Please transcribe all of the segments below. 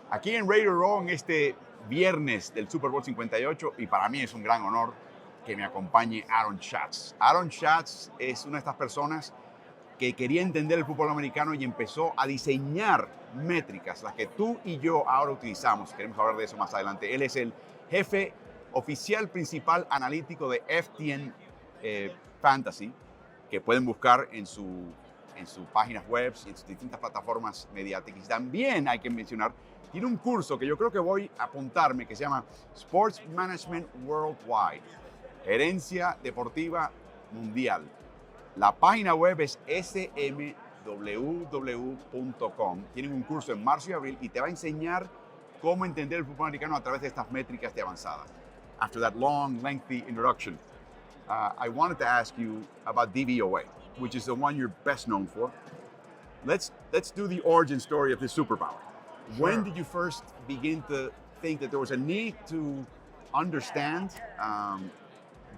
Aquí en Radio Row en este viernes del Super Bowl 58 y para mí es un gran honor que me acompañe Aaron Schatz. Aaron Schatz es una de estas personas que quería entender el fútbol americano y empezó a diseñar métricas, las que tú y yo ahora utilizamos. Queremos hablar de eso más adelante. Él es el jefe oficial principal analítico de FTN Fantasy, que pueden buscar en sus páginas web y en sus distintas plataformas mediáticas. Y también hay que mencionar, tiene un curso que yo creo que voy a apuntarme, que se llama Sports Management Worldwide, Gerencia Deportiva Mundial. La página web es smww.com. Tienen un curso en marzo y abril y te va a enseñar cómo entender el fútbol americano a través de estas métricas de avanzada. After that long, lengthy introduction, I wanted to ask you about DVOA, which is the one you're best known for. Let's do the origin story of this superpower. Sure. When did you first begin to think that there was a need to understand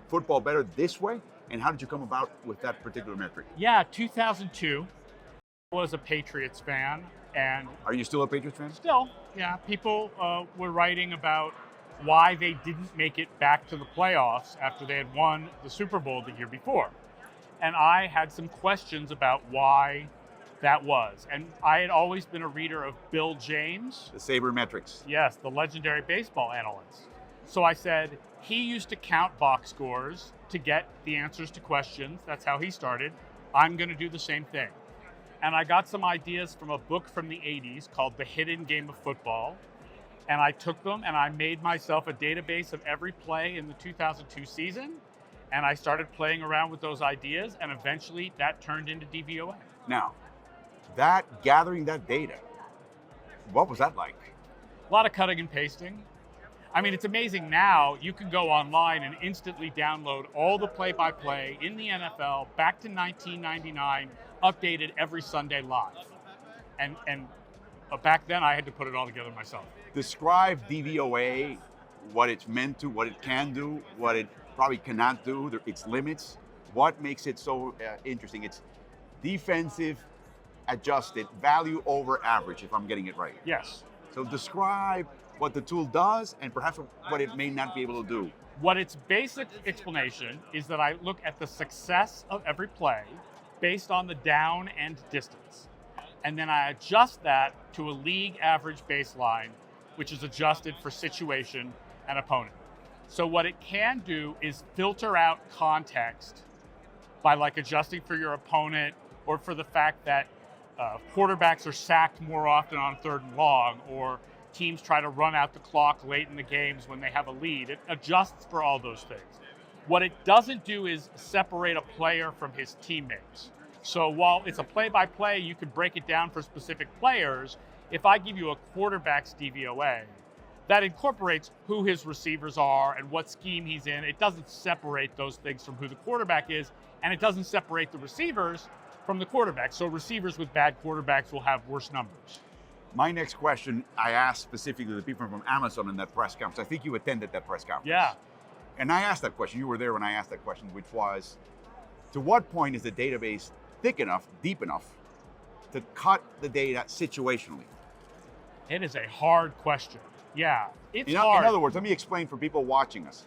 football better this way? And how did you come about with that particular metric? Yeah, 2002. I was a Patriots fan. And are you still a Patriots fan? Still, yeah. People were writing about why they didn't make it back to the playoffs after they had won the Super Bowl the year before. And I had some questions about why that was. And I had always been a reader of Bill James. The Sabermetrics. Yes, the legendary baseball analyst. So I said, he used to count box scores to get the answers to questions. That's how he started. I'm going to do the same thing. And I got some ideas from a book from the 80s called The Hidden Game of Football. And I took them and I made myself a database of every play in the 2002 season. And I started playing around with those ideas, and eventually that turned into DVOA. Now, gathering that data, what was that like? A lot of cutting and pasting. I mean, it's amazing now, you can go online and instantly download all the play-by-play in the NFL back to 1999, updated every Sunday live. And back then, I had to put it all together myself. Describe DVOA, what it's meant to, what it can do, what it probably cannot do, its limits. What makes it so interesting? It's defensive, adjusted, value over average, if I'm getting it right. Yes. So describe what the tool does and perhaps what it may not be able to do. What its basic explanation is that I look at the success of every play based on the down and distance. And then I adjust that to a league average baseline, which is adjusted for situation and opponent. So what it can do is filter out context by like adjusting for your opponent or for the fact that quarterbacks are sacked more often on 3rd and long, or teams try to run out the clock late in the games when they have a lead. It adjusts for all those things. What it doesn't do is separate a player from his teammates. So while it's a play-by-play, you could break it down for specific players. If I give you a quarterback's DVOA, that incorporates who his receivers are and what scheme he's in. It doesn't separate those things from who the quarterback is, and it doesn't separate the receivers from the quarterback. So receivers with bad quarterbacks will have worse numbers. My next question, I asked specifically the people from Amazon in that press conference. I think you attended that press conference. Yeah. And I asked that question. You were there when I asked that question, which was, to what point is the database thick enough, deep enough, to cut the data situationally? It is a hard question. Yeah, it's hard. In other words, let me explain for people watching us.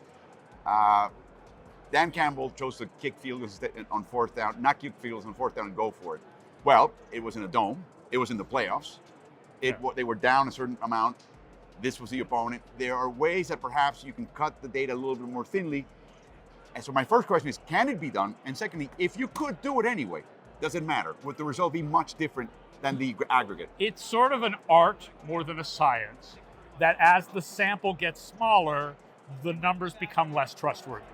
Dan Campbell chose to kick field goals on 4th down, not kick field goals on 4th down and go for it. Well, it was in a dome. It was in the playoffs. They were down a certain amount. This was the opponent. There are ways that perhaps you can cut the data a little bit more thinly. And so my first question is, can it be done? And secondly, if you could do it anyway, does it matter? Would the result be much different than the aggregate? It's sort of an art more than a science, that as the sample gets smaller, the numbers become less trustworthy.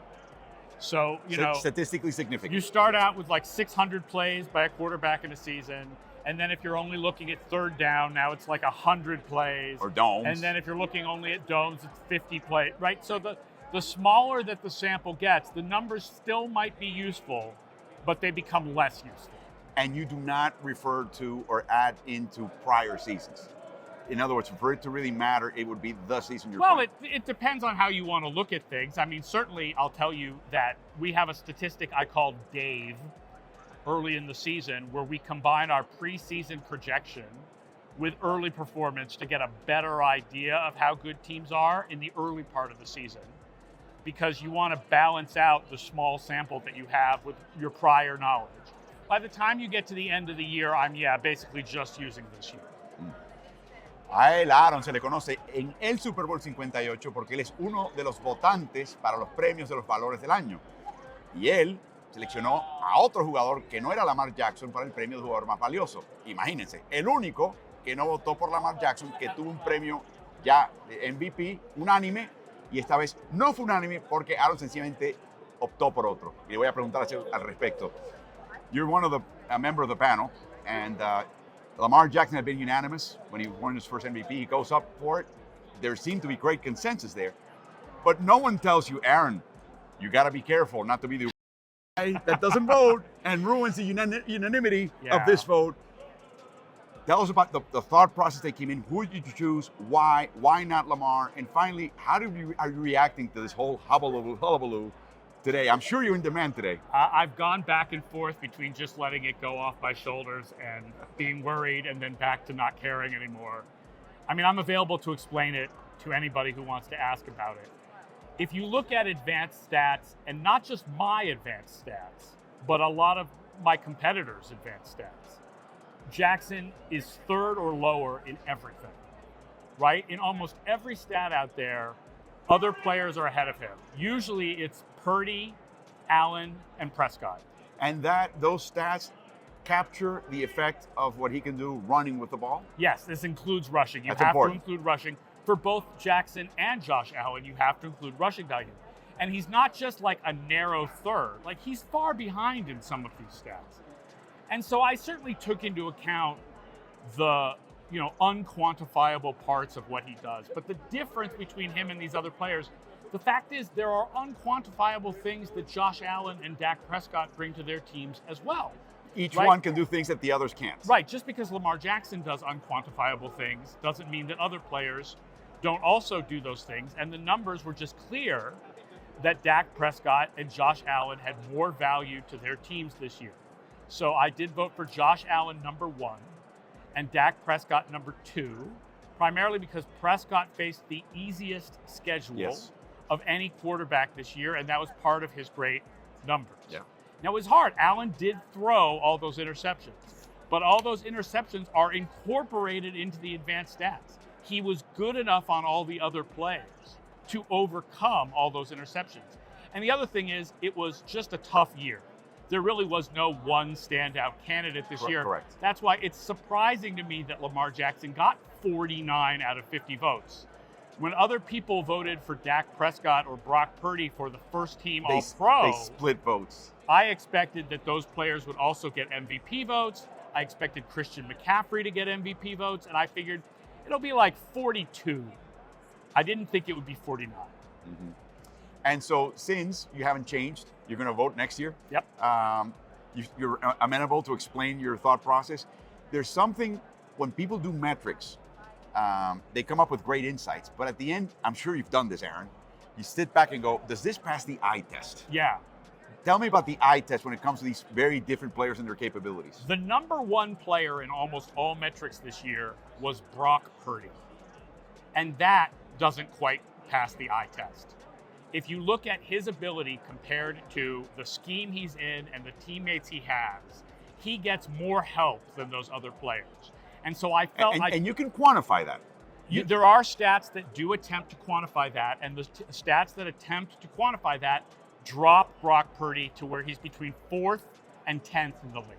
So, statistically significant. You start out with like 600 plays by a quarterback in a season. And then if you're only looking at 3rd down, now it's like 100 plays. Or domes. And then if you're looking only at domes, it's 50 plays, right? So the smaller that the sample gets, the numbers still might be useful, but they become less useful. And you do not refer to or add into prior seasons. In other words, for it to really matter, it would be the season you're playing. Well, it depends on how you want to look at things. I mean, certainly I'll tell you that we have a statistic I call Dave early in the season where we combine our preseason projection with early performance to get a better idea of how good teams are in the early part of the season, because you want to balance out the small sample that you have with your prior knowledge. By the time you get to the end of the year, I'm basically just using this year. A él, Aaron, se le conoce en el Super Bowl 58 porque él es uno de los votantes para los premios de los valores del año. Y él seleccionó a otro jugador que no era Lamar Jackson para el premio de jugador más valioso. Imagínense, el único que no votó por Lamar Jackson, que tuvo un premio ya de MVP unánime, y esta vez no fue unánime porque Aaron sencillamente optó por otro. Y le voy a preguntar al respecto. You're one of the a member of the panel, and Lamar Jackson had been unanimous when he won his first MVP. He goes up for it. There seemed to be great consensus there. But no one tells you, Aaron, you got to be careful not to be the guy that doesn't vote and ruins the unanimity of this vote. Tell us about the thought process that came in. Who did you choose? Why? Why not Lamar? And finally, how are you reacting to this whole hullabaloo today? I'm sure you're in demand today. I've gone back and forth between just letting it go off my shoulders and being worried, and then back to not caring anymore. I mean, I'm available to explain it to anybody who wants to ask about it. If you look at advanced stats, and not just my advanced stats, but a lot of my competitors' advanced stats, Jackson is third or lower in everything, right? In almost every stat out there, other players are ahead of him. Usually it's Purdy, Allen, and Prescott. And those stats capture the effect of what he can do running with the ball? Yes, this includes rushing. You That's have important. to include rushing. For both Jackson and Josh Allen, you have to include rushing value. And he's not just like a narrow third, like he's far behind in some of these stats. And so I certainly took into account the unquantifiable parts of what he does. But the difference between him and these other players, the fact is there are unquantifiable things that Josh Allen and Dak Prescott bring to their teams as well. Each right? one can do things that the others can't. Right, just because Lamar Jackson does unquantifiable things doesn't mean that other players don't also do those things. And the numbers were just clear that Dak Prescott and Josh Allen had more value to their teams this year. So I did vote for Josh Allen number 1 and Dak Prescott number 2, primarily because Prescott faced the easiest schedule of any quarterback this year, and that was part of his great numbers. Yeah. Now, it was hard. Allen did throw all those interceptions, but all those interceptions are incorporated into the advanced stats. He was good enough on all the other plays to overcome all those interceptions. And the other thing is, it was just a tough year. There really was no one standout candidate this year. Correct. That's why it's surprising to me that Lamar Jackson got 49 out of 50 votes. When other people voted for Dak Prescott or Brock Purdy for the first team All-Pro, they split votes. I expected that those players would also get MVP votes. I expected Christian McCaffrey to get MVP votes, and I figured it'll be like 42. I didn't think it would be 49. Mm-hmm. And so, since you haven't changed, you're going to vote next year. Yep. You're amenable to explain your thought process. There's something, when people do metrics, they come up with great insights. But at the end, I'm sure you've done this, Aaron. You sit back and go, does this pass the eye test? Yeah. Tell me about the eye test when it comes to these very different players and their capabilities. The number 1 player in almost all metrics this year was Brock Purdy. And that doesn't quite pass the eye test. If you look at his ability compared to the scheme he's in and the teammates he has, he gets more help than those other players. And so I felt and you can quantify that. There are stats that do attempt to quantify that, and the stats that attempt to quantify that drop Brock Purdy to where he's between 4th and 10th in the league.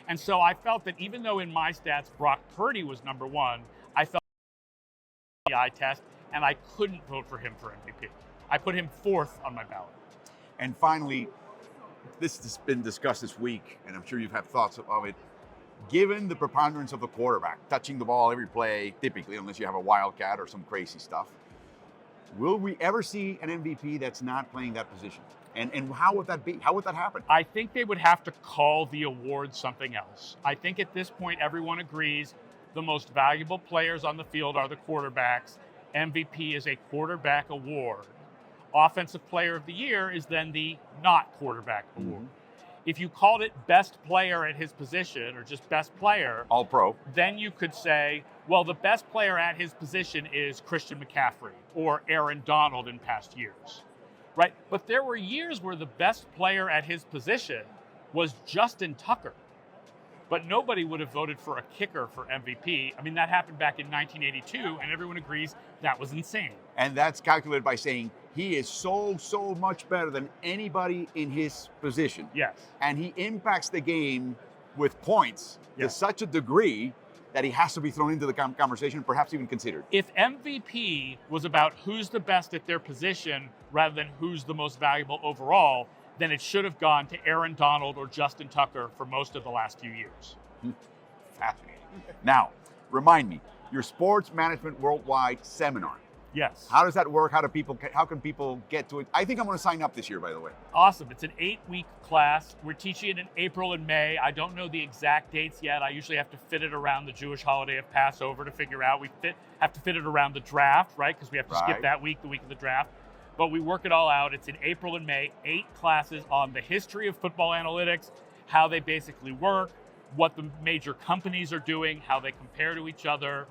And so I felt that even though in my stats Brock Purdy was number 1, I felt the eye test, and I couldn't vote for him for MVP. I put him 4th on my ballot. And finally, this has been discussed this week, and I'm sure you've had thoughts of it. Given the preponderance of the quarterback, touching the ball every play, typically, unless you have a wildcat or some crazy stuff, will we ever see an MVP that's not playing that position? And how would that be? How would that happen? I think they would have to call the award something else. I think at this point, everyone agrees the most valuable players on the field are the quarterbacks. MVP is a quarterback award. Offensive Player of the Year is then the not quarterback award. If you called it best player at his position or just best player, All pro. then you could say, well, the best player at his position is Christian McCaffrey or Aaron Donald in past years, right? But there were years where the best player at his position was Justin Tucker, but nobody would have voted for a kicker for MVP. I mean, that happened back in 1982, and everyone agrees that was insane. And that's calculated by saying he is so much better than anybody in his position. Yes. And he impacts the game with points to Yes. such a degree that he has to be thrown into the conversation, perhaps even considered. If MVP was about who's the best at their position rather than who's the most valuable overall, then it should have gone to Aaron Donald or Justin Tucker for most of the last few years. Fascinating. Now, remind me, your Sports Management Worldwide seminar. Yes. How does that work? How can people get to it? I think I'm going to sign up this year, by the way. Awesome. It's an 8-week class. We're teaching it in April and May. I don't know the exact dates yet. I usually have to fit it around the Jewish holiday of Passover to figure out. We have to fit it around the draft, right? Because we have to skip Right. that week, the week of the draft. But we work it all out. It's in April and May, 8 classes on the history of football analytics, how they basically work, what the major companies are doing, how they compare to each other,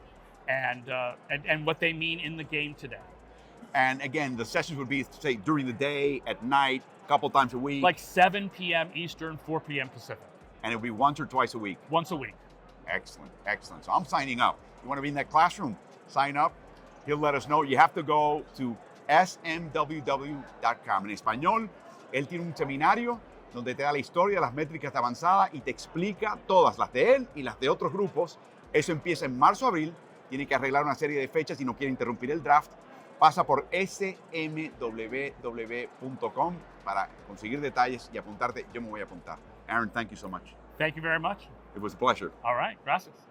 and what they mean in the game today. And again, the sessions would be, say, during the day, at night, a couple times a week. Like 7 p.m. Eastern, 4 p.m. Pacific. And it'll be once or twice a week. Once a week. Excellent, excellent. So I'm signing up. You want to be in that classroom? Sign up. He'll let us know. You have to go to smww.com. En español, él tiene un seminario donde te da la historia de las métricas de avanzada y te explica todas, las de él y las de otros grupos. Eso empieza en marzo-abril. Tiene que arreglar una serie de fechas y no quiere interrumpir el draft. Pasa por smww.com para conseguir detalles y apuntarte. Yo me voy a apuntar. Aaron, thank you so much. Thank you very much. It was a pleasure. All right, gracias.